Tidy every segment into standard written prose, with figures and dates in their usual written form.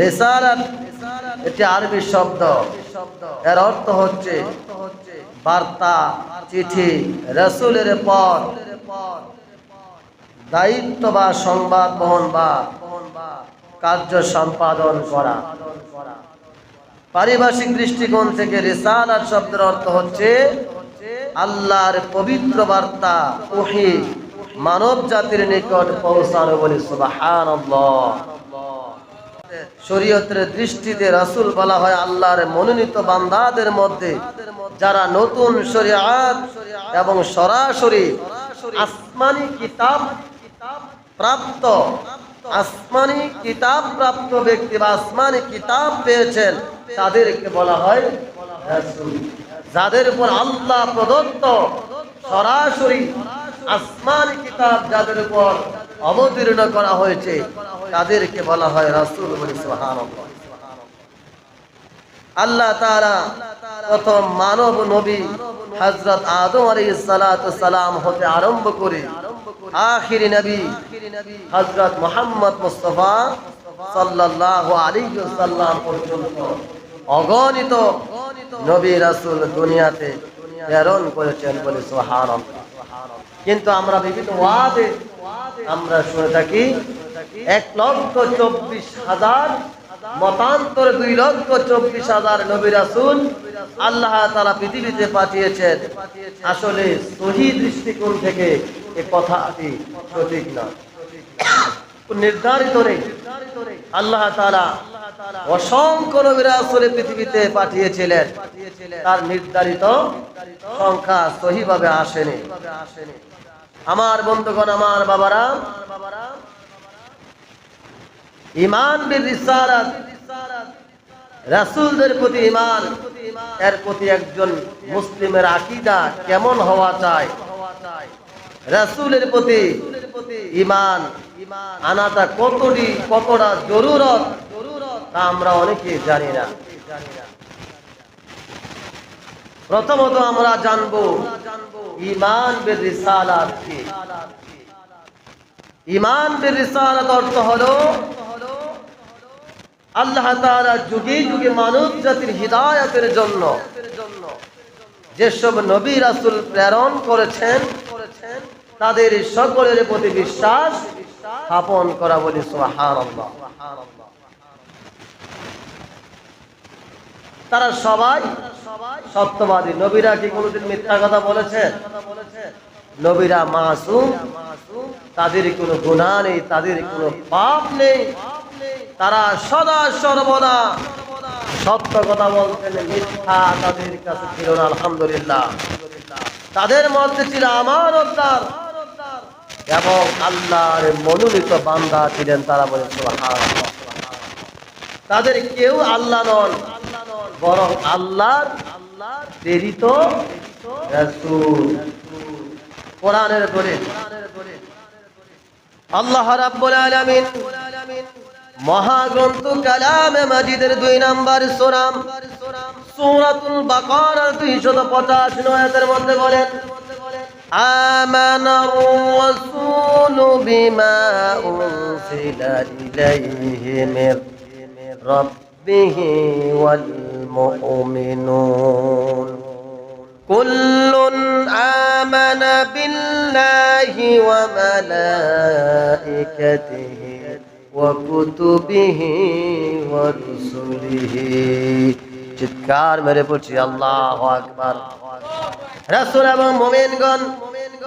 রিসালাত এটি আরবি শব্দ, এর অর্থ হচ্ছে বার্তা, চিঠি, রাসূলের পর দায়িত্ব বা সংবাদ বহন বা কার্য সম্পাদন করা। পারিভাষিক দৃষ্টিকোণ থেকে রিসালাত শব্দের অর্থ হচ্ছে আল্লাহর পবিত্র বার্তা, ওহী মানব জাতির নিকট পৌঁছানো। বলি সুবহানাল্লাহ। শরীয়তের দৃষ্টিতে রাসূল বলা হয় আল্লাহর মনোনীত বান্দাদের মধ্যে যারা নতুন শরীয়ত এবং সরাসরি আসমানি কিতাব প্রাপ্ত ব্যক্তি বা আসমানি কিতাব পেয়েছেন, তাদেরকে বলা হয় রাসূল। যাদের উপর আল্লাহ প্রদত্ত সরাসরি আসমানি কিতাব যাদের উপর অবতীর্ণ করা হয়েছে, তাদেরকে বলা হয় রাসূল। বলি সুবহানাল্লাহ। আল্লাহ তাআলা প্রথম মানব নবী হযরত আদম আলাইহিস সালাতু সালাম হতে আরম্ভ করে আখিরি নবী হযরত মুহাম্মদ মুস্তাফা সাল্লাল্লাহু আলাইহি ওয়াসাল্লাম পর্যন্ত অগণিত নবী রাসূল দুনিয়াতে প্রেরণ করেছেন। বলে সুবহানাল্লাহ। কিন্তু আমরা বিভিন্ন ওয়াদে আমরা শুনে থাকি 1,24,000 মতান্তর 2,24,000 নবী রাসূল আল্লাহ তাআলা পৃথিবীতে পাঠিয়েছেন। আসলে সহি দৃষ্টিকোণ থেকে এই কথাটি সঠিক না, নির্ধারিত নেই। আল্লাহ তাআলা অসংখ্য নবী রাসূল পৃথিবীতে পাঠিয়েছিলেন, তার নির্ধারিত সংখ্যা সহিভাবে আসেনি। আমার বন্ধুগণ, আমার বাবারা, ঈমান বিল রিসালাত, রাসূলদের প্রতি ঈমান, এর প্রতি একজন মুসলিমের আকীদা কেমন হওয়া চাই, রাসূলের প্রতি ঈমান আনাটা কতটা জরুরত, তা আমরা অনেকে জানি না। প্রথমত আমরা জানবো ঈমান বিল রিসালাত কি। ঈমান বিল রিসালাত অর্থ হলো আল্লাহ তাআলা যুগে যুগে মানব জাতির হিদায়াতের জন্য যেসব নবী রাসূল প্রেরণ করেছেন, তাদের সকলের প্রতি বিশ্বাস স্থাপন করা। বলি সুবহানাল্লাহ। তারা সবাই সত্যবাদী। নবীরা কি কোনোদিন মিথ্যা কথা বলেছেন? নবীরা মাসুম, তাদের কোনো গুনাহ নেই, তাদের কোনো পাপ নেই। তারা সদা সর্বদা সত্য কথা বলতেন, মিথ্যা তাদের কাছে ছিল না। আলহামদুলিল্লাহ। তাদের মধ্যে ছিল আমানতদার এবং আল্লাহর মনোনীত বান্দা ছিলেন তারা। বলে সুবহানাল্লাহ। তাদের কেউ আল্লাহ নন, বরং আল্লাহর প্রেরিত রাসূল। কোরআনের পরে আল্লাহ রাব্বুল আলামিন মহাগ্রন্থ কালামে মাজিদের 2 নম্বর সূরা সূরাতুল বাকারার 285 আয়াতের মধ্যে বলেন, আমানার রাসূলু বিমা উনজিলা ইলাইহি মির রাব্বিহি ওয়াল মুমিনুন কুল্লুন আমানা বিল্লাহি ওয়া মালাইকাতিহি ওয়া কুতুবিহি ওয়া রুসুলিহি। চিৎকার মেরে পড়ছি আল্লাহু আকবার। রাসূল এবং মুমিনগণ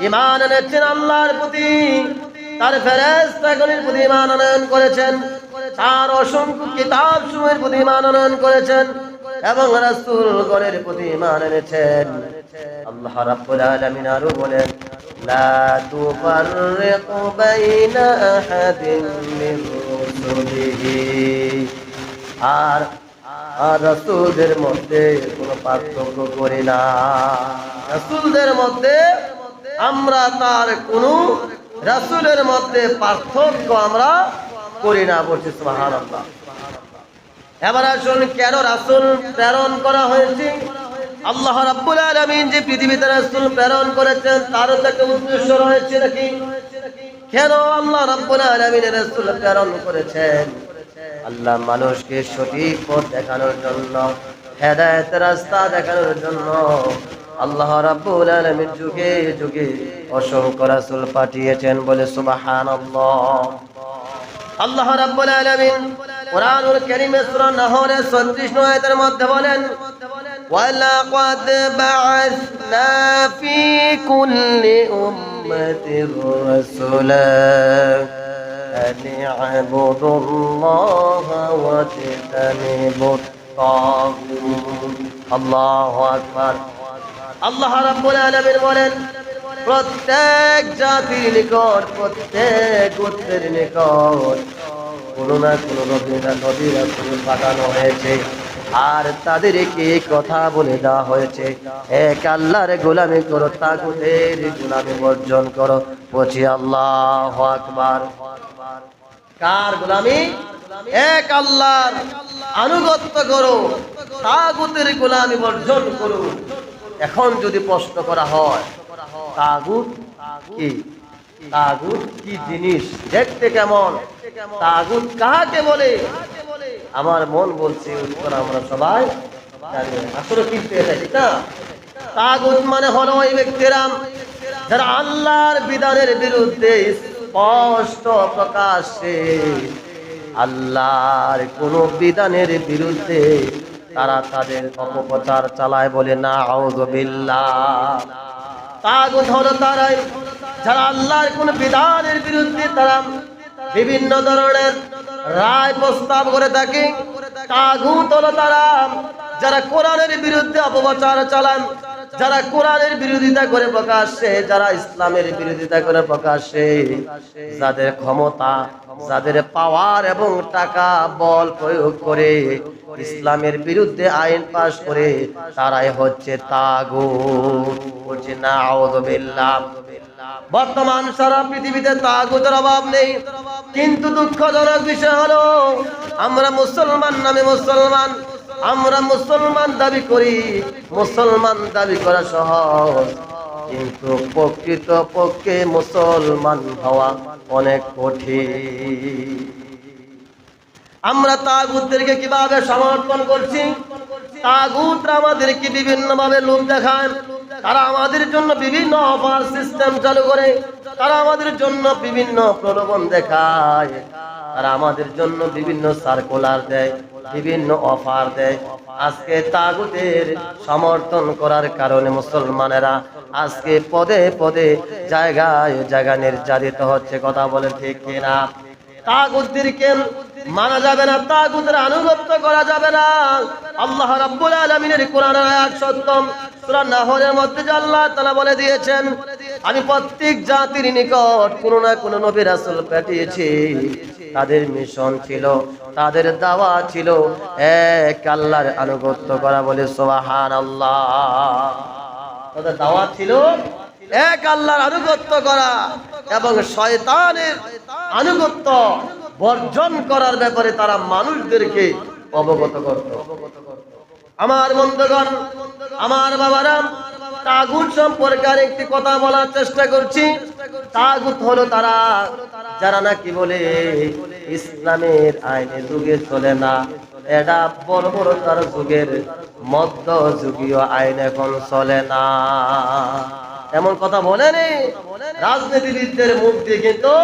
ঈমান এনেছেন আল্লাহর প্রতি, তার ফেরেশতাগণের প্রতি ঈমান আনয়ন করেছেন, তার অসংখ্য কিতাব সমূহের প্রতি ঈমান আনয়ন করেছেন এবং রাসূলগণের প্রতি ঈমান এনেছেন। আল্লাহ রাব্বুল আলামিন আরো বলেন, লা তুফাররিকু বাইনা আহাদিন মির রুসুলিহি। আর রাসূলদের মধ্যে কোনো পার্থক্য করি না। রাসূলদের মধ্যে আমরা তার কোনো রাসূলের মধ্যে পার্থক্য আমরা করি না। বলছি সুবহানাল্লাহ। এবার আসুন, কেন রাসূল প্রেরণ করা হয়েছে? আল্লাহ রাব্বুল আলামিন যে পৃথিবীতে রাসূল প্রেরণ করেছেন, তারও একটা উদ্দেশ্য রয়েছে নাকি? কেন আল্লাহ রাব্বুল আলামিন রাসূল প্রেরণ করেছেন? আল্লাহ মানুষকে সঠিক পথ দেখানোর জন্য, হেদায়েতের রাস্তা দেখানোর জন্য আল্লাহ রাব্বুল আলামিন যুগে যুগে অসংখ্য রাসূল পাঠিয়েছেন, বলে সুবহানাল্লাহ। আল্লাহ রাব্বুল আলামিন কুরআনুল কারীমে সূরা নাহলের 36 নং আয়াতের মধ্যে বলেন, ওয়ালাকাদ বা'আসনা ফি কুল্লি উম্মাতির রাসূলা আন ই'বুদুল্লাহা ওয়াজতানিবুত তাগুত। আল্লাহু আকবার। আল্লাহ রাব্বুল আলামিন বলেন, প্রত্যেক জাতির নিকট, প্রত্যেক গোত্রের নিকট কোনো না কোনো নবী রাসূল পাঠানো হয়েছে, আর তাদেরকে কথা বলে দেওয়া হয়েছে, এক আল্লাহর গোলামি করো, তাগুতের গোলামি বর্জন করো। বলছি আল্লাহু আকবার। কার গোলামি? এক আল্লাহর আনুগত্য করো, তাগুতের গোলামি বর্জন করো। এখন যদি প্রশ্ন করা হয়, তাগুত কি? তাগুত কি জিনিস? দেখতে কেমন? তাগুত কাকে বলে? আমার মন বলছে উত্তর আমরা সবাই জানি। আসলে কিন্তু এটা ঠিক না। তাগুত মানে হলো ওই ব্যক্তিরা যারা আল্লাহর বিধানের বিরুদ্ধে স্পষ্ট প্রকাশ্যে আল্লাহর কোন বিধানের বিরুদ্ধে তারা তাদের অপপ্রচার চালায়, বলে নাউযু বিল্লাহ। তাগুত হলো তারাই যারা আল্লাহর কোন বিধানের বিরুদ্ধে তারা বিভিন্ন ধরনের রায় প্রস্তাব করে থাকে। তাগুত হলো তারা যারা কোরআনের বিরুদ্ধে অপপ্রচার চালান, যারা কোরআনের বিরোধিতা করে প্রকাশ্যে, যারা ইসলামের বিরোধিতা করে প্রকাশ্যে, যাদের ক্ষমতা, যাদের পাওয়ার এবং টাকা বল প্রয়োগ করে ইসলামের বিরুদ্ধে আইন পাশ করে, তারাই হচ্ছে তাগুত। বলছে নাউযু বিল্লাহ। বর্তমান সারা পৃথিবীতে তাগুতের অভাব নেই, কিন্তু দুঃখজনক বিষয় হলো আমরা মুসলমান নামে মুসলমান, আমরা মুসলমান দাবি করি, মুসলমান দাবি করা সহজ, কিন্তু প্রকৃত পক্ষে মুসলমান হওয়া অনেক কঠিন। আমরা তাগুতদেরকে কিভাবে সমর্থন করছি? তাগুতরা আমাদেরকে বিভিন্ন ভাবে লোভ দেখায়, তারা আমাদের জন্য বিভিন্ন অফার সিস্টেম চালু করে, তারা আমাদের জন্য বিভিন্ন প্রলোভন দেখায়, তারা আমাদের জন্য বিভিন্ন সার্কুলার দেয়, বিভিন্ন অফার দেয়। আজকে তাগুতের সমর্থন করার কারণে মুসলমানেরা আজকে পদে পদে জায়গায় জায়গায় নির্যাতিত হচ্ছে। কথা বলে ঠিক কিনা? তাগুতদেরকে মানা যাবে না, তাগুতের আনুগত্য করা যাবে না। আল্লাহ রাব্বুল আলামিনের কোরআনের আয়াত সত্য, সূরা নাহলের মধ্যে যে আল্লাহ তাআলা বলে দিয়েছেন, আমি প্রত্যেক জাতির নিকট কোন না কোন নবী রাসূল পাঠিয়েছি, তাদের মিশন ছিল, তাদের দাওয়াত ছিল এক আল্লাহর আনুগত্য করা। বলে সুবহানাল্লাহ। তাদের দাওয়াত ছিল এক আল্লাহর আনুগত্য করা এবং শয়তানের আনুগত্য বর্জন করার ব্যাপারে তারা মানুষদেরকে অবগত করত। আমার বন্ধুগণ, আমার বাবারা, তাগুত সম্পর্কে আরেকটি কথা বলার চেষ্টা করছি। তাগুত হলো তারা যারা নাকি বলে ইসলামের আইনে যুগে চলে না, এটা বড় বড় তার যুগের মধ্যযুগীয় আইন এখন চলে না, এমন কথা বলেনি। রাজনীতিবিদদের মুখ দিয়ে কিন্তু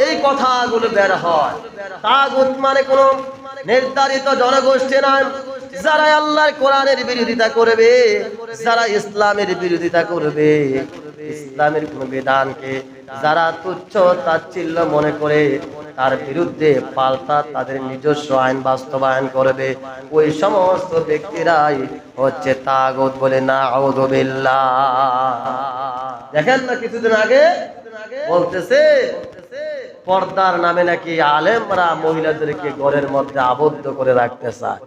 এই কথাগুলো বের হয়। তাগুত মানে কোন নির্ধারিত জনগোষ্ঠী নয়, যারা আল্লাহর কোরআনের বিরোধিতা করবে, যারা ইসলামের বিরোধিতা করবে, ইসলামের কোন বিধানকে যারা তুচ্ছ তাচ্ছিল্য মনে করে তার বিরুদ্ধে পাল্টা তাদের নিজস্ব আইন বাস্তবায়ন করবে, ওই সমস্ত ব্যক্তিরাই হচ্ছে তাগুত। বলে নাউযু বিল্লাহ। দেখেন না, কিছুদিন আগে বলতেছে পর্দার নামে নাকি আলেমরা মহিলাদেরকে ঘরের মধ্যে আবদ্ধ করে রাখতে চায়।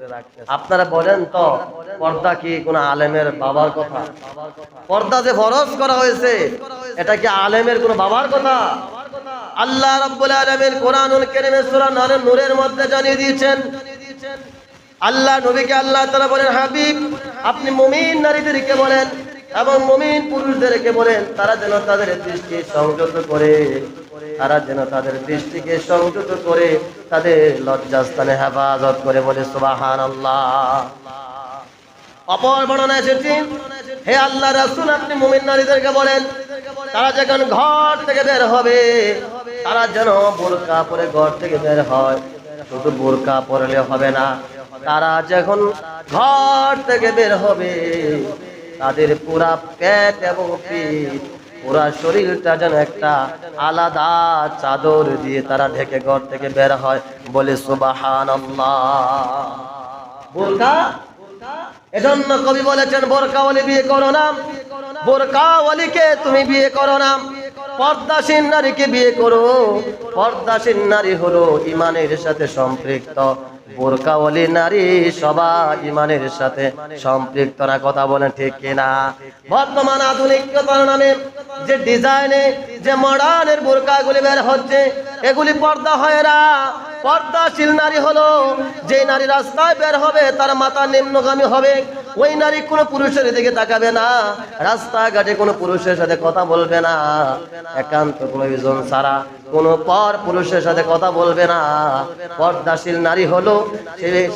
আপনারা বলেন তো, পর্দা কি কোন আলেমের বাবার কথা? পর্দা যে ফরজ করা হয়েছে, এটা কি আলেমের কোন বাবার কথা? আল্লাহ রাব্বুল আলামিন কোরআনুল কারীমে সূরা নূরের মধ্যে জানিয়ে দিয়েছেন, আল্লাহ নবীকে আল্লাহ তাআলা বলেন, হাবিব আপনি মুমিন নারীদেরকে বলেন এবং মুমিন পুরুষদেরকে বলেন, তারা যেন তাদের দৃষ্টি সংযত করে তারা যেন তাদের দৃষ্টিকে সংযত করে তাদের লজ্জাস্থানে হেফাজত করে, বলে সুবহানাল্লাহ। অপর বর্ণনা এসেছে, হে আল্লাহ রাসূল আপনি মুমিন নারীদেরকে বলেন তারা যখন ঘর থেকে বের হবে তারা যেন বোরকা পরে ঘর থেকে বের হয়। শুধু বোরকা পরলে হবে না, তারা যখন ঘর থেকে বের হবে তাদের পুরা পেট এবং পিঠ পুরা শরীরটা যেন একটা আলাদা চাদর দিয়ে তারা ঢেকে ঘর থেকে বের হয়, বলে সুবহানাল্লাহ। বোরকা, এজন্য কবি বলেছেন বোরকাওয়ালি বিয়ে করো না, বোরকাওয়ালিকে তুমি বিয়ে করো না, পর্দাশীল নারীকে বিয়ে করো। পর্দাশীল নারী হলো ইমানের সাথে সম্পৃক্ত, বোরকাওয়ালি নারী সবাই ইমানের সাথে সম্পৃক্ত না। কথা বলেন ঠিক কিনা? বর্তমান আধুনিকতার নামে যে ডিজাইনে যে মডার্নের বোরকাগুলি বের হচ্ছে এগুলি পর্দা হয় না। পর্দাশীল নারী হলো যে নারী রাস্তায় বের হবে তার মাথা নিম্নগামী হবে, ওই নারী কোনো পুরুষের দিকে তাকাবে না, রাস্তাঘাটে কোনো পুরুষের সাথে কথা বলবে না, একান্ত প্রয়োজন ছাড়া কোনো পর পুরুষের সাথে কথা বলবে না। পর্দাশীল নারী হলো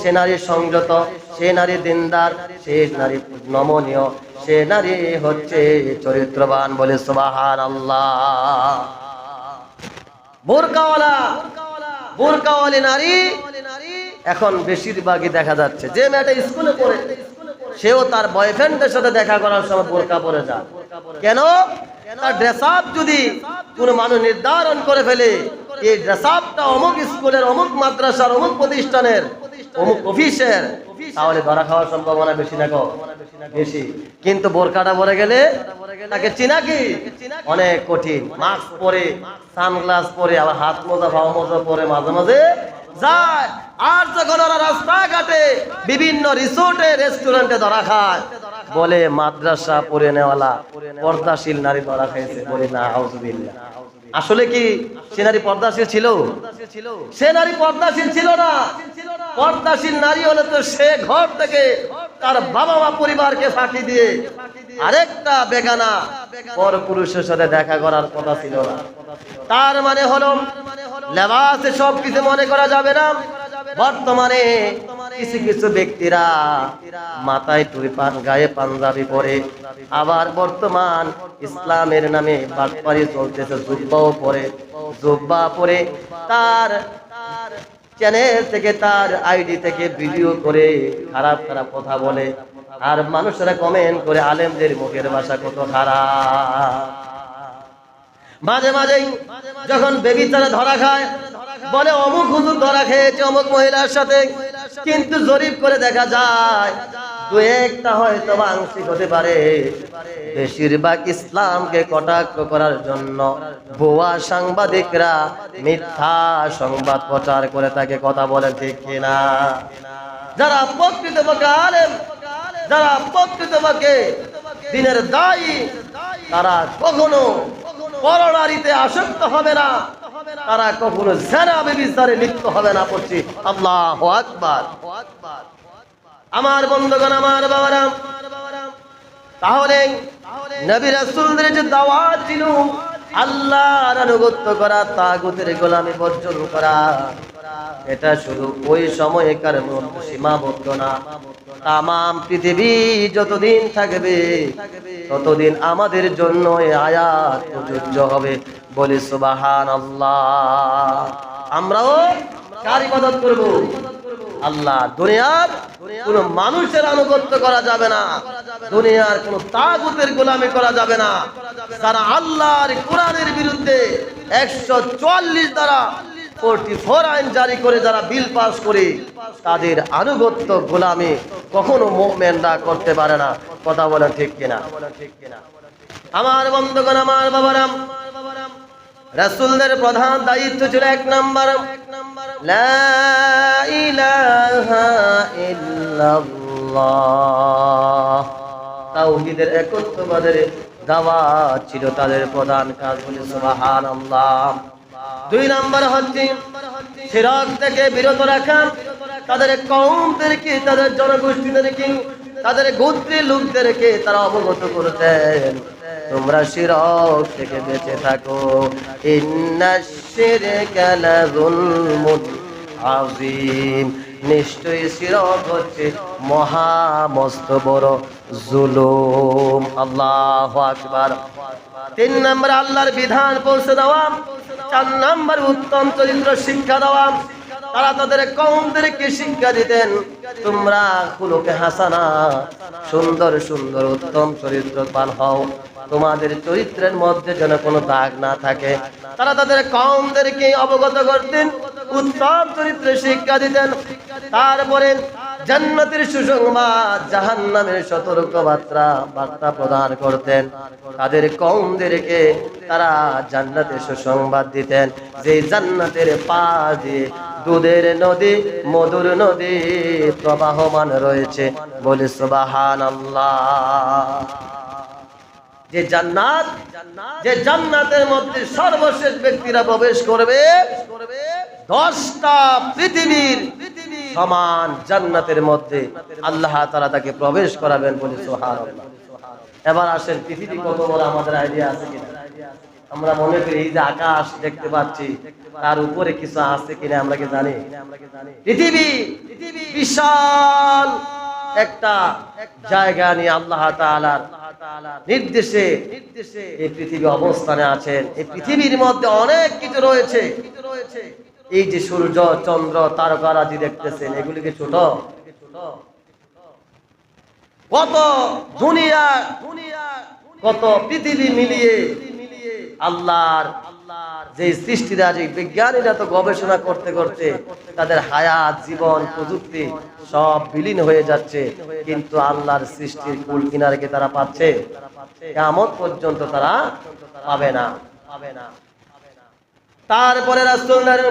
সে নারী সংযত, সে নারী দিনদার, সে নারী নমনীয়, সে নারী হচ্ছে চরিত্রবান, বলে সুবহানাল্লাহ। বোরকাওয়ালি নারী এখন বেশিরভাগই দেখা যাচ্ছে যে মেয়েটা স্কুলে পড়ে সেও তার বয়ফ্রেন্ডের সাথে দেখা করার সময় বোরকা পরে যায়। কেন? তার ড্রেস আপ যদি কোনো মানুষ নির্ধারণ করে ফেলে এই ড্রেস আপটা অমুক স্কুলের, অমুক মাদ্রাসার, অমুক প্রতিষ্ঠানের, অমুক অফিসের, তাহলে ধরা খাওয়ার সম্ভাবনা বেশি না কম? বেশি। কিন্তু বোরকাটা পরে গেলে তাকে চিনা কি অনেক কঠিন। মাস্ক পরে, সানগ্লাস পরে, আবার হাত মোজা পাও মোজা পরে মাঝে মাঝে যায়। আর যখন ওরা রাস্তাঘাটে বিভিন্ন রিসোর্টে রেস্টুরেন্টে ধরা খায় বলে মাদ্রাসা পড়ে নেওয়ালা পর্দাশীল নারী ধরা খাইছে, বলে না আউযুবিল্লাহ। আসলে কি সে নারী পর্দাশীল ছিল? সে নারী পর্দাশীল ছিল না। পর্দাশীল নারী হলে তো সে ঘর থেকে তার বাবা মা পরিবারকে ফাঁকি দিয়ে আরেকটা বেগানা পর পুরুষের সাথে দেখা করার কথা ছিল না। তার মানে হলো লেবাসে সব কিছু মনে করা যাবে না। বর্তমানে কিছু কিছু ব্যক্তিরা মাথায় টুপি, গায়ে পাঞ্জাবি পরে, আবার বর্তমান ইসলামের নামে বাটপারি চলতেছে, জুব্বাও পরে, জুব্বা পরে তার চ্যানেল থেকে তার আইডি থেকে ভিডিও করে খারাপ খারাপ কথা বলে, আর মানুষেরা কমেন্ট করে আলেমদের মুখের ভাষা কত খারাপ। মাঝে মাঝে যখন বেবিচারে ধরা খায় বলে অমুক হুজুর ধরা খেয়েছে অমুক মহিলার সাথে, কিন্তু জরিপ করে দেখা যায় দু একটা হয়তো আংশিক হতে পারে। বেশিরভাগ ইসলামকে কটাক্ষ করার জন্য ভুয়া সাংবাদিকরা মিথ্যা সংবাদ প্রচার করে তাকে কথা বলে, ঠিক কিনা? যারা প্রকৃতপক্ষে আলেম, যারা প্রকৃতপক্ষে দিনের দায়ী, তারা কখনো পরনারীতে আসক্ত হবে না, তারা কখনো জেনা ব্যভিচারে লিপ্ত হবে না। পড়ছি আল্লাহু আকবার। আমার বন্ধুগণ, আমার বাবারা, তাহলে নবী রাসূলদের যে দাওয়াত ছিল আল্লাহর আনুগত্য করা, তাগুতের গোলামি বর্জন করা, এটা শুধু ওই সময়কার মধ্যে সীমাবদ্ধ না। তামাম পৃথিবী যতদিন থাকবে ততদিন আমাদের জন্য এই আয়াত প্রযোজ্য হবে, বলি সুবহানাল্লাহ। আমরাও কার ইবাদত করব? আল্লাহ। দুনিয়ার কোন মানুষের আনুগত্য করা যাবে না, দুনিয়ার কোন তাগুতের গোলামি করা যাবে না। যারা আল্লাহর কোরআনের বিরুদ্ধে 144 দ্বারা 44 আইন জারি করে যারা বিল পাস করে তাদের আনুগত্য গোলামি কখনো মুমিনরা করতে পারে না। কথা বলেন ঠিক কিনা? আমার বন্ধুগণ, আমার বাবারা, রাসূলদের প্রধান দায়িত্ব ছিল 1 নাম্বার লা ইলাহা ইল্লাল্লাহ, তাওহীদের একত্ববাদের দাওয়াত ছিল তাদের প্রধান কাজ, বলে সুবহানাল্লাহ। 2 নাম্বার হচ্ছে শিরক থেকে বিরত রাখা, তাদের কওমদেরকে, তাদের জনগোষ্ঠীদেরকে, তাদের গোত্রের লোকদেরকে তারা অবগত করতেন তোমরা শিরক থেকে বেঁচে থাকো। ইন্নাশ শিরকা লাযুলমুন আযীম, নিশ্চয়ই শিরক হচ্ছে মহা মস্ত বড় জুলুম। আল্লাহু আকবার। 3 নম্বর আল্লাহর বিধান পৌঁছে দেওয়া। 4 নম্বর উত্তম চরিত্র শিক্ষা দেওয়া। তারা তাদের কওমদেরকে শিক্ষা দিতেন, তোমরা খুলুকে হাসানা, সুন্দর সুন্দর উত্তম চরিত্রবান হও, তোমাদের চরিত্রের মধ্যে যেন কোনো দাগ না থাকে। তারা তাদের কওমদেরকে অবগত করতেন, উত্তম চরিত্রের শিক্ষা দিতেন। তারপরে জান্নাতের সুসংবাদ, জাহান্নামের সতর্ক বার্তা প্রদান করতেন। তাদের কওমদেরকে তারা জান্নাতের সুসংবাদ দিতেন, যে জান্নাতের পাশ দিয়ে দুধের নদী, মধুর নদী প্রবাহমান রয়েছে। বলি সুবহানাল্লাহ। যে জান্নাত, যে জান্নাতের মধ্যে সর্বশেষ ব্যক্তিরা প্রবেশ করবে, 10টা পৃথিবীর সমান জান্নাতের মধ্যে আল্লাহ তাআলা তাকে প্রবেশ করাবেন। বলি সুবহানাল্লাহ। এবার আসেন, পৃথিবী কত বড় আমাদের আইডিয়া আছে কিনা? আমরা মনে করি এই যে আকাশ দেখতে পাচ্ছি, তার উপরে কিছু আছে কিনা আমরা কি জানি? পৃথিবী বিশাল একটা জায়গা নিয়ে আল্লাহ তাআলার নির্দেশে এই পৃথিবী অবস্থানে আছেন। এই পৃথিবীর মধ্যে অনেক কিছু রয়েছে। এই যে সূর্য, চন্দ্র, তারকারাজি দেখতেছেন, এগুলি কি ছোট? কত দুনিয়া, কত পৃথিবী মিলিয়ে আল্লাহর যে সৃষ্টিরাজি, বিজ্ঞানীরা তো গবেষণা করতে করতে তাদের হায়াত, জীবন, প্রযুক্তি সব বিলীন হয়ে যাচ্ছে, কিন্তু আল্লাহর সৃষ্টির কুল কিনারে তারা পাচ্ছে? কিয়ামত পর্যন্ত তারা পাবে না। তারপরে রাসূলের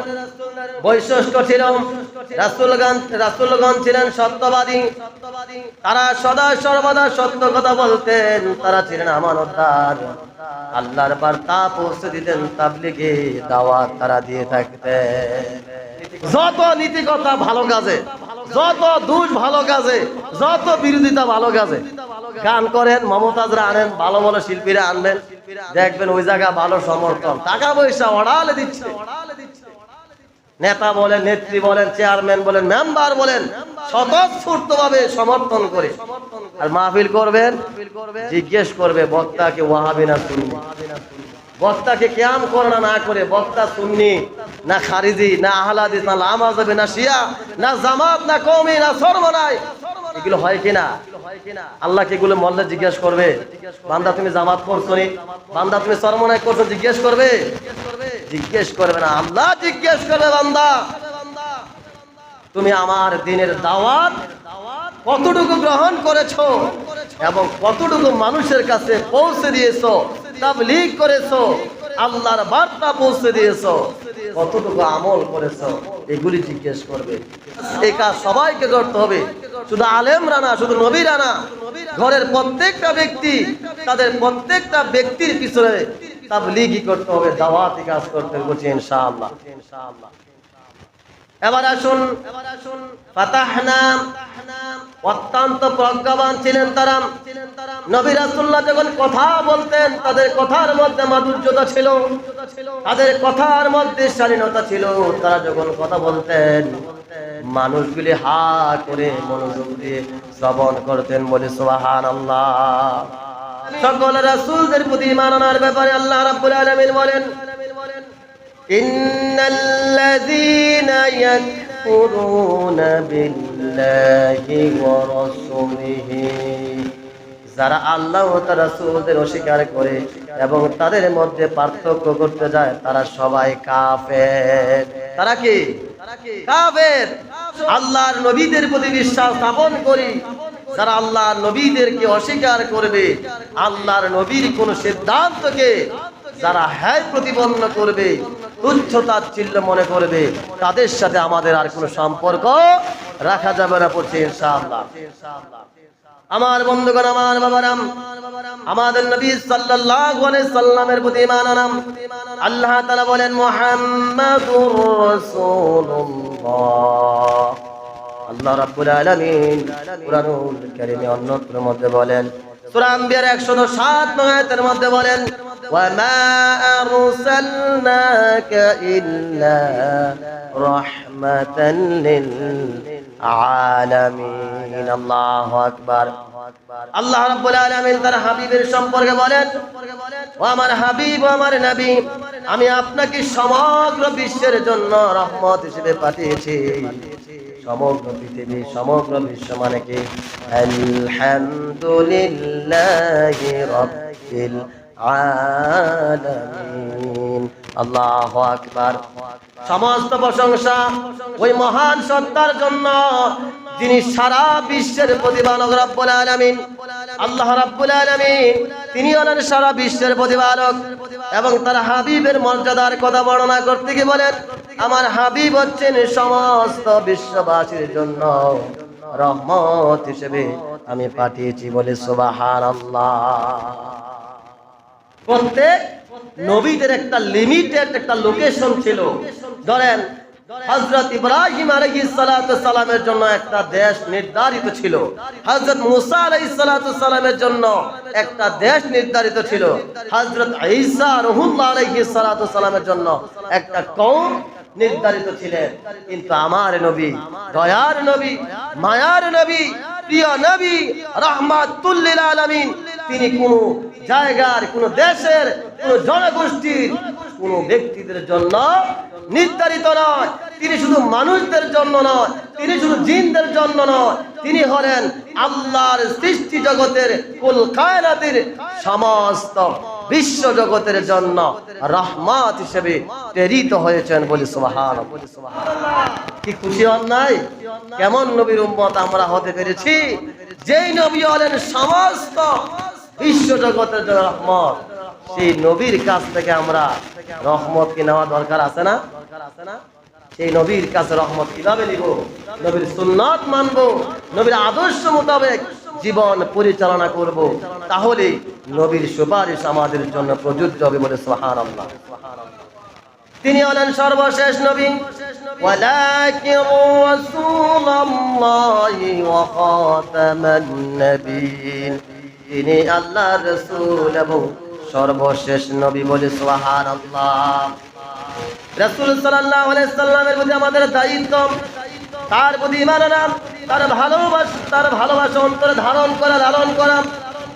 বৈশিষ্ট্য ছিল, রাসূলগণ ছিলেন সত্যবাদী। তারা সদা সর্বদা সত্য কথা বলতেন। তারা ছিলেন আমানতদার। আল্লাহর বার্তা পৌঁছে দিতেন, তাবলীগে দাওয়াত তারা দিয়ে থাকতেন। যত নীতি কথা ভালো কাজে, যত দুষ ভালো কাজে, যত বিরোধিতা ভালো কাজে, গান করেন, মমতাজরা আনেন, ভালো ভালো শিল্পীরা আনবেন, দেখবেন ওই জায়গা ভালো সমর্থন, টাকা পয়সা ওড়ালে দিচ্ছে। নেতা বলেন, নেত্রী বলেন, চেয়ারম্যান বলেন, মেম্বার বলেন, স্বতঃস্ফূর্তভাবে সমর্থন করে। আর মাহফিল করবেন, জিজ্ঞেস করবে বক্তাকে ওয়াহাবি না সুন্নি, বক্তাকে কিয়াম করে না করে, বক্তা সুন্নি না খারিজি না আহলাদিস না লামাযাবি না শিয়া না জামাত না কওমি না সর্বনাই, এগুলো হয় কিনা? আল্লাহকে এগুলো মল্লে জিজ্ঞেস করবে, বান্দা তুমি জামাত করছো নি, বান্দা তুমি সর্বনাই করছো, জিজ্ঞেস করবে? জিজ্ঞেস করবে না। আল্লাহ জিজ্ঞেস করবে, বান্দা তুমি আমার দ্বীনের দাওয়াত কতটুকু গ্রহণ করেছো এবং কতটুকু মানুষের কাছে পৌঁছে দিয়েছো, তাবলীগ করেছো, আল্লাহর বার্তা পৌঁছে দিয়েছো, কতটুকু আমল করেছো, এগুলি জিজ্ঞেস করবে। এই কাজ সবাইকে করতে হবে, শুধু আলেমরা না, শুধু নবীরা না, ঘরের প্রত্যেকটা ব্যক্তি তাদের প্রত্যেকটা ব্যক্তির পিছনে তাবলীগই করতে হবে, দাওয়াতি কাজ করতে হবে ইনশাআল্লাহ। এবার আসুন, ফাতাহনা, অত্যন্ত প্রজ্ঞাবান ছিলেন তারা। নবী রাসূলুল্লাহ যখন কথা বলতেন, তাদের কথার মধ্যে মাধুর্যতা ছিল, তাদের কথার মধ্যে শালীনতা ছিল। তারা যখন কথা বলতেন, মানুষগুলি হা করে মনোযোগ দিয়ে শ্রবণ করতেন। বলে সুবহানাল্লাহ। সকল রাসূলদের প্রতি ঈমান আনার ব্যাপারে আল্লাহ রাব্বুল আলামিন বলেন, ইন্নাল্লাযীনা ইয়াকফুরুনা বিল্লাহি ওয়া রাসূলিহি, যারা আল্লাহ ও তার রাসূলদের অস্বীকার করে এবং তাদের মধ্যে পার্থক্য করতে যায়, তারা সবাই কাফের। তারা কি? কাফের। আল্লাহর নবীদের প্রতি বিশ্বাস স্থাপন করি, যারা আল্লাহর নবীদেরকে অস্বীকার করবে, আল্লাহর নবীর কোন সিদ্ধান্তকে যারা হ্যায় প্রতিপন্ন করবে, তুচ্ছ-তাচ্ছিল্য মনে করবে, তাদের সাথে আমাদের আর কোনো সম্পর্ক রাখা যাবে না। পড়ছে ইনশাআল্লাহ। আমার বন্ধুগণ, আমার বাবারাম, আমাদের নবী সাল্লাল্লাহু আলাইহি সাল্লামের প্রতি ঈমান আনাম। আল্লাহ তাআলা বলেন, মুহাম্মাদুর রাসূলুল্লাহ। আল্লাহ রাব্বুল আলামিন কুরআনুল কারীমে অন্যত্র মধ্যে বলেন, সূরা আম্বিয়ার 107 নং আয়াতের মধ্যে বলেন ওয়া মা আরসালনাকা ইল্লা রাহমাতান লিল আলামিন। আল্লাহু আকবার। আল্লাহ রাব্বুল আলামিন তার হাবিবের সম্পর্কে বলেন ও আমার হাবিব ও আমার নবী, আমি আপনাকে সমগ্র বিশ্বের জন্য রহমত হিসেবে পাঠিয়েছি। সমগ্র পৃথিবী, সমগ্র বিশ্ব মানে কি? আলহামদুলিল্লাহি রাব্বিল আলামিন। আল্লাহু আকবার। সমস্ত প্রশংসা ওই মহান সত্তার জন্য যিনি সারা বিশ্বের প্রতিপালক রব্বুল আলামিন। আল্লাহ রাব্বুল আলামিন তিনি হলেন সারা বিশ্বের প্রতিপালক এবং তার হাবিবের মর্যাদার কথা বর্ণনা করতে গিয়ে বলেন আমার হাবিব হচ্ছেন সমস্ত বিশ্ববাসীর জন্য রহমত হিসেবে আমি পাঠিয়েছি বলে সুবহানাল্লাহ। প্রত্যেক নবীদের একটা লিমিটেড একটা লোকেশন ছিল। ধরেন হযরত ইব্রাহিম আলাইহিস সালাতু সালামের জন্য একটা দেশ নির্ধারিত ছিল, হযরত মুসা আলাইহিস সালাতু সালামের জন্য একটা দেশ নির্ধারিত ছিল, হযরত ঈসা রুহুল্লাহ আলাইহিস সালাতু সালামের জন্য একটা কওম নির্ধারিত ছিলেন। কিন্তু আমার নবী, দয়ার নবী, মায়ার নবী, প্রিয় নবী, রাহমাতুল লিল আলামিন, তিনি কোন জায়গার, কোন দেশের, কোন জনগোষ্ঠীর, কোন ব্যক্তিদের জন্য নির্ধারিত নয়। তিনি শুধু মানুষদের জন্য নয়, তিনি শুধু জিনদের জন্য নয়, তিনি হলেন আল্লাহর সৃষ্টি জগতের কুল কায়নাতের সমস্ত বিশ্ব জগতের জন্য রহমত হিসেবে প্রেরিত হয়েছেন বলি সুবহানাল্লাহ। কি খুশি হন নাই? কেমন নবীর উম্মত আমরা হতে পেরেছি, যেই নবী হলেন সমস্ত বিশ্ব জগতের জন্য রহমত। সেই নবীর কাছ থেকে আমরা রহমত কি নেওয়া দরকার আছে না? সেই নবীর কাছে রহমত কিভাবে নিব? নবীর সুন্নাত মানব, নবীর আদর্শ মোতাবেক জীবন পরিচালনা করব, তাহলে নবীর সুপারিশ আমাদের জন্য প্রযোজ্য হবে বলে সুবহানাল্লাহ। তিনি হলেন সর্বশেষ নবী, ওয়ালাকিন রাসূলুল্লাহি ওয়া খাতামান নবিয়্যিন। তিনি আল্লাহর রাসূল এবং সর্বশেষ নবী বলে সুবহানাল্লাহ। রাসূল সাল্লাল্লাহু আলাইহি সাল্লামের প্রতি আমাদের দায়িত্ব তার প্রতি ঈমান আনা, তার ভালোবাসা অন্তরে ধারণ করা, লালন করা,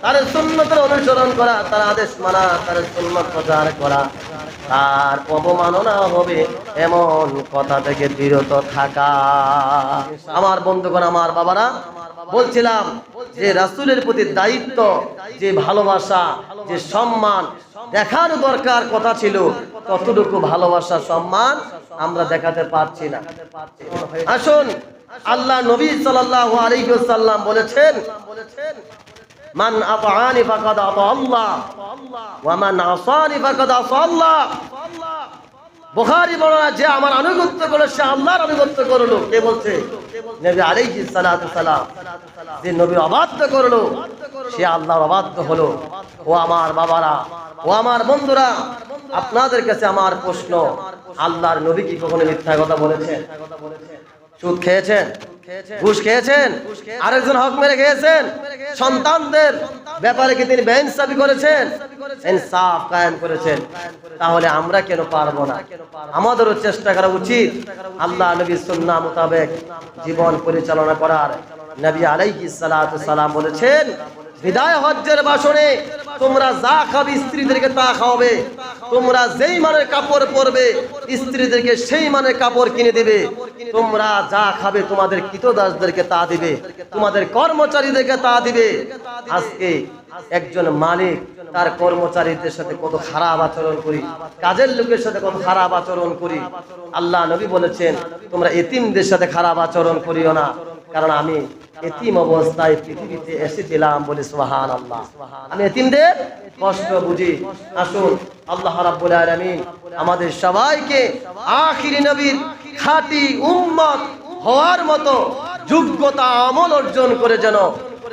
তার সুন্নতের অনুসরণ করা, তার আদেশ মানা, তার সুন্নত প্রচার করা, তার অবমাননা হবে এমন কথা থেকে বিরত থাকা। আমার বন্ধুগণ, আমার বাবারা, বলছিলাম যে রাসূলের প্রতি দায়িত্ব, যে ভালোবাসা, যে সম্মান দেখার দরকার কথা ছিল, ততটুকু ভালোবাসা সম্মান আমরা দেখাতে পারছি না। আসুন, আল্লাহ নবী সাল্লাল্লাহু আলাইহি ওয়াসাল্লাম বলেছেন মান আতাআনি ফাকাদ আতা আল্লাহ ওয়া মান আসানি ফাকাদ আসা আল্লাহ। বুখারী বর্ণনা, যে আমার আনুগত্য করলো সে আল্লাহর আনুগত্য করলো। কে বলছে? নবী আলাইহিস সালাতু সালাম। যে নবীর অবাধ্য করলো সে আল্লাহর অবাধ্য হলো। ও আমার বাবারা, ও আমার বন্ধুরা, আপনাদের কাছে আমার প্রশ্ন, আল্লাহর নবী কি কখনো মিথ্যা কথা বলেছেন? সুদ খেয়েছেন? ঘুষ খেয়েছেন? আরেকজন হক মেরে খেয়েছেন? সন্তানদের ব্যাপারে কি তিনি বেইনসাফি করেছেন? ইনসাফ কায়েম করেছেন? তাহলে আমরা কেন পারবো না? আমাদেরও চেষ্টা করা উচিত আল্লাহ নবীর সুন্নাহ মোতাবেক জীবন পরিচালনা করার। নবী আলাইহিস সালাতু সালাম বলেছেন বিদায় হজ্জের ভাষণে, তোমরা যা খাবে স্ত্রীদেরকে তা খাওয়াবে, তোমরা যেই মানের কাপড় পরবে স্ত্রীদেরকে সেই মানের কাপড় কিনে দিবে, তোমরা যা খাবে তোমাদের কৃতদাসদেরকে তা দিবে, তোমাদের কর্মচারীদেরকে তা দিবে। আজকে একজন মালিক তার কর্মচারীদের সাথে কত খারাপ আচরণ করি, কাজের লোকের সাথে কত খারাপ আচরণ করি। আল্লাহ নবী বলেছেন তোমরা এতিমদের সাথে খারাপ আচরণ করিও না, কারণ আমি এতিম অবস্থায় পৃথিবীতে এসেছিলাম বলে সুবহানাল্লাহ। আমি এতিমদের কষ্ট বুঝি। আসুন, আল্লাহ রাব্বুল আলামিন আমাদের সবাইকে আখিরি নবীর খাঁটি উম্মত হওয়ার মতো যোগ্যতা আমল অর্জন করে যেন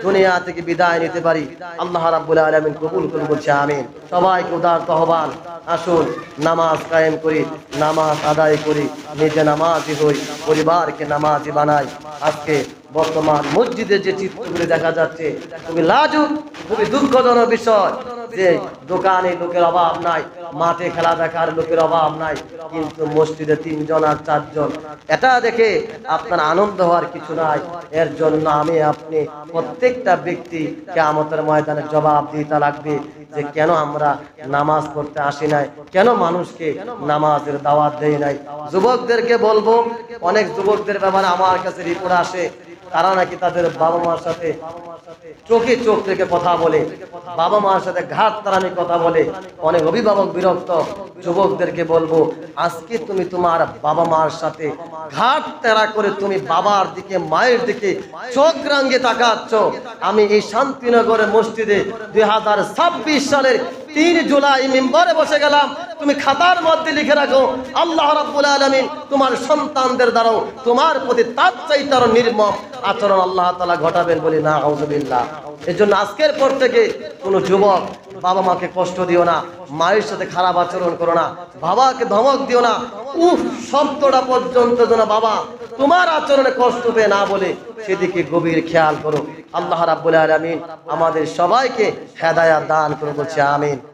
দুনিয়া থেকে বিদায় নিতে পারি। আল্লাহ রাব্বুল আলামিন কবুল করুন, বলছে আমিন। সবাইকে উদারত আহ্বান, আসুন নামাজ কায়েম করি, নামাজ আদায় করি, নিজে নামাজি হই, পরিবারকে নামাজি বানাই। আজকে বর্তমান মসজিদে যে চিত্রগুলি দেখা যাচ্ছে খুবই লাজুক, খুবই দুঃখজনক বিষয় যে দোকানে লোকের অভাব নাই, মাঠে খেলা দেখার লোকের অভাব নাই, কিন্তু মসজিদে 3 জন আর 4 জন। এটা দেখে আপনার আনন্দ হওয়ার কিছু নাই। এর জন্য আমি আপনি প্রত্যেকটা ব্যক্তি কিয়ামতের ময়দানে জবাব দিতে লাগবে যে কেন আমরা নামাজ পড়তে আসি নাই, কেন মানুষকে নামাজের দাওয়াত দেই নাই। যুবকদেরকে বলবো, অনেক যুবকদের ব্যাপারে আমার কাছে রিপোর্ট আসে, তারা নাকি তাদের বাবা মার সাথে চোখে চোখ রেখে কথা বলে, বাবা মার সাথে ঘাট তাড়ানি কথা বলে। অনেক অভিভাবক বিরক্ত। যুবকদেরকে বলবো, আজকে তুমি তোমার বাবা মার সাথে ঘাট তেরা করে তুমি বাবার দিকে মায়ের দিকে চোখ রাঙিয়ে তাকাচ্ছ। আমি এই শান্তিনগরের মসজিদে 2026 সালের 3 জুলাই মিম্বরে বসে গেলাম। তুমি খাতার মধ্যে লিখে রাখো, আল্লাহ রাব্বুল আলামিন তোমার সন্তানদের দ্বারাও তোমার প্রতি তার চাইতে আরো নির্মম আচরণ আল্লাহ তাআলা ঘটাবেন বলি না, আউযুবিল্লাহ। এজন্য আজকের পর থেকে কোনো যুবক বাবা মাকে কষ্ট দিও না, মায়ের সাথে খারাপ আচরণ করো না, বাবাকে ধমক দিও না। উফ শব্দটা পর্যন্ত যেন বাবা তোমার আচরণে কষ্ট পেয়ে না বলে, সেদিকে গভীর খেয়াল করো। আল্লাহ রাব্বুল আলামিন আমাদের সবাইকে হেদায়েত দান করে, বলছে আমিন।